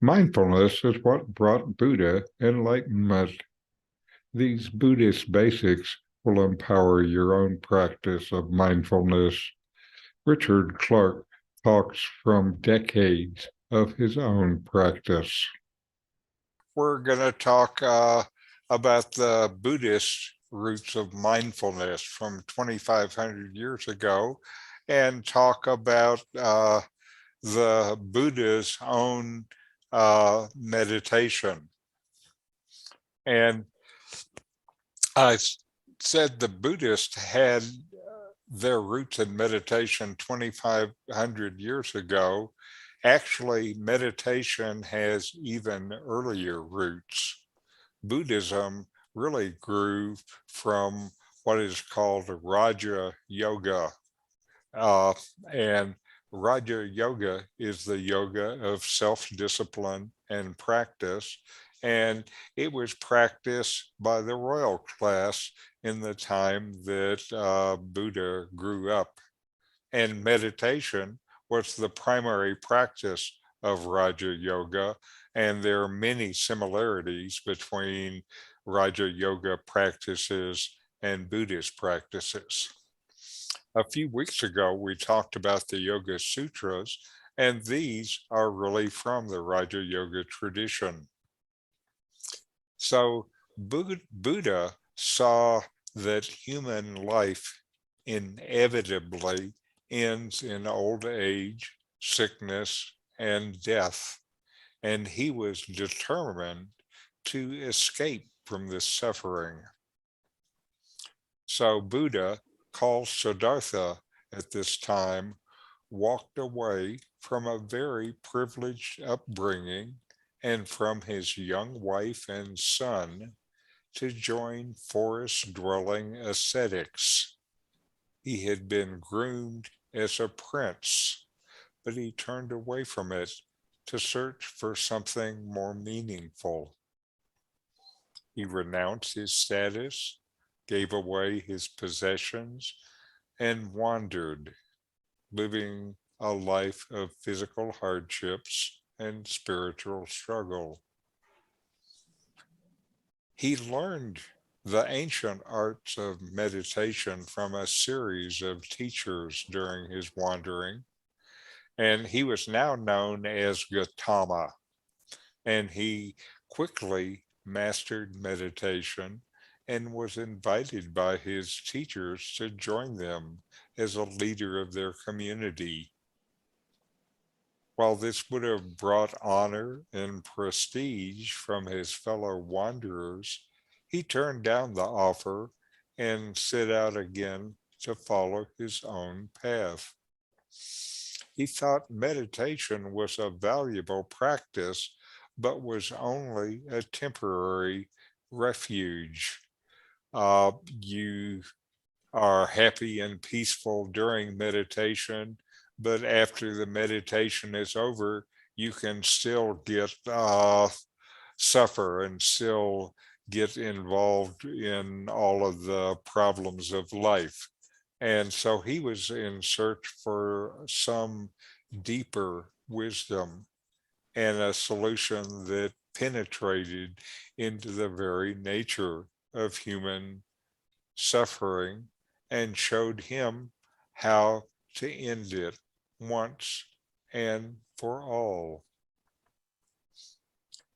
Mindfulness is what brought Buddha enlightenment. These Buddhist basics will empower your own practice of mindfulness. Richard Clarke talks from decades of his own practice. We're going to talk about the Buddhist roots of mindfulness from 2,500 years ago and talk about the Buddha's own meditation. And I said the Buddhists had their roots in meditation 2,500 years ago. Actually, meditation has even earlier roots. Buddhism really grew from what is called Raja Yoga. And Raja Yoga is the yoga of self-discipline and practice. And it was practiced by the royal class in the time that Buddha grew up. And meditation was the primary practice of Raja Yoga. And there are many similarities between Raja Yoga practices and Buddhist practices. A few weeks ago, we talked about the Yoga Sutras, and these are really from the Raja Yoga tradition. So Buddha saw that human life inevitably ends in old age, sickness, and death, and he was determined to escape from this suffering. So Buddha, called Siddhartha at this time, walked away from a very privileged upbringing and from his young wife and son to join forest-dwelling ascetics. He had been groomed as a prince, but he turned away from it to search for something more meaningful. He renounced his status, gave away his possessions, and wandered, living a life of physical hardships and spiritual struggle. He learned the ancient arts of meditation from a series of teachers during his wandering, and he was now known as Gautama, and he quickly mastered meditation and was invited by his teachers to join them as a leader of their community. While this would have brought honor and prestige from his fellow wanderers, he turned down the offer and set out again to follow his own path. He thought meditation was a valuable practice, but was only a temporary refuge. You are happy and peaceful during meditation, but after the meditation is over, you can still get suffer and still get involved in all of the problems of life. And so he was in search for some deeper wisdom and a solution that penetrated into the very nature of human suffering and showed him how to end it once and for all.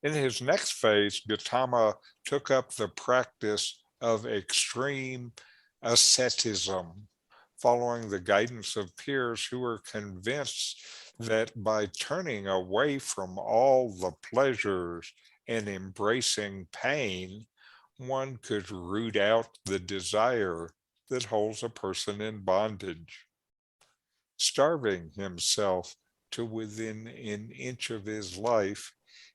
In his next phase, Gautama took up the practice of extreme asceticism, following the guidance of peers who were convinced that by turning away from all the pleasures and embracing pain, one could root out the desire that holds a person in bondage. Starving himself to within an inch of his life,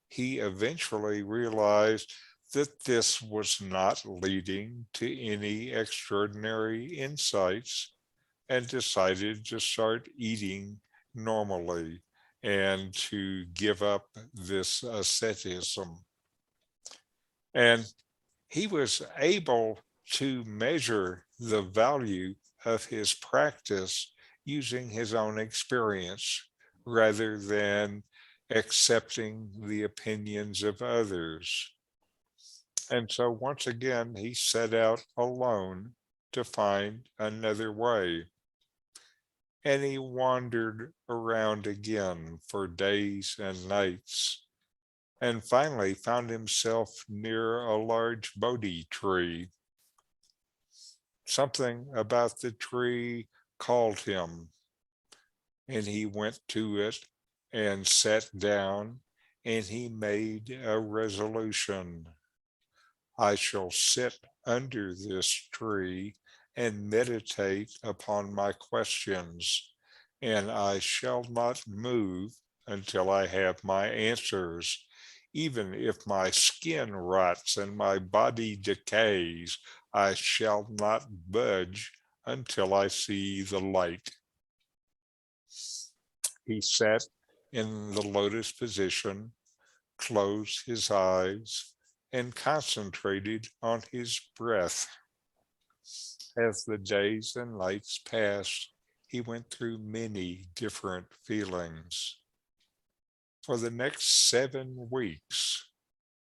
he eventually realized that this was not leading to any extraordinary insights and decided to start eating normally and to give up this asceticism. And he was able to measure the value of his practice using his own experience rather than accepting the opinions of others. And so once again, he set out alone to find another way. And he wandered around again for days and nights, and finally found himself near a large Bodhi tree. Something about the tree called him, and he went to it and sat down, and he made a resolution. I shall sit under this tree and meditate upon my questions, and I shall not move until I have my answers. Even if my skin rots and my body decays, I shall not budge until I see the light. He sat in the lotus position, closed his eyes, and concentrated on his breath. As the days and nights passed, he went through many different feelings. For the next 7 weeks,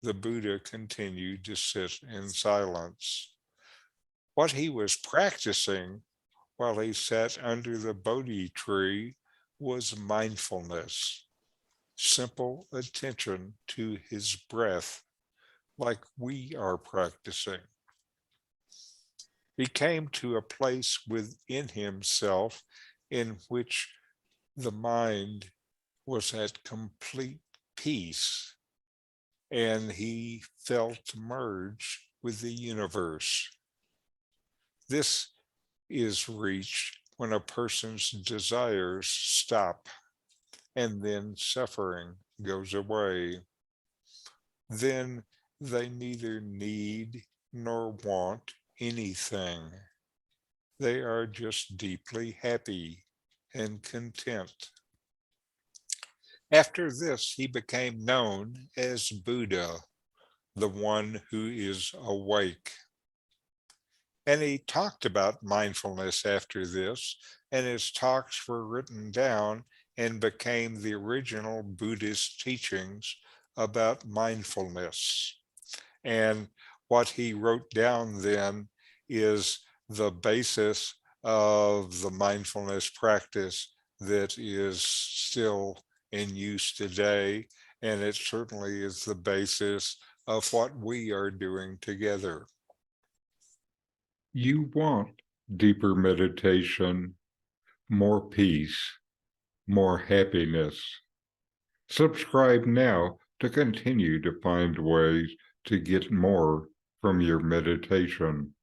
the Buddha continued to sit in silence. What he was practicing while he sat under the Bodhi tree was mindfulness, simple attention to his breath, like we are practicing. He came to a place within himself in which the mind was at complete peace, and he felt merged with the universe. This is reached when a person's desires stop, and then suffering goes away. Then they neither need nor want anything. They are just deeply happy and content. After this, he became known as Buddha, the one who is awake. And he talked about mindfulness after this, and his talks were written down and became the original Buddhist teachings about mindfulness. And what he wrote down then is the basis of the mindfulness practice that is still in use today. And it certainly is the basis of what we are doing together. You want deeper meditation, more peace, more happiness. Subscribe now to continue to find ways to get more from your meditation.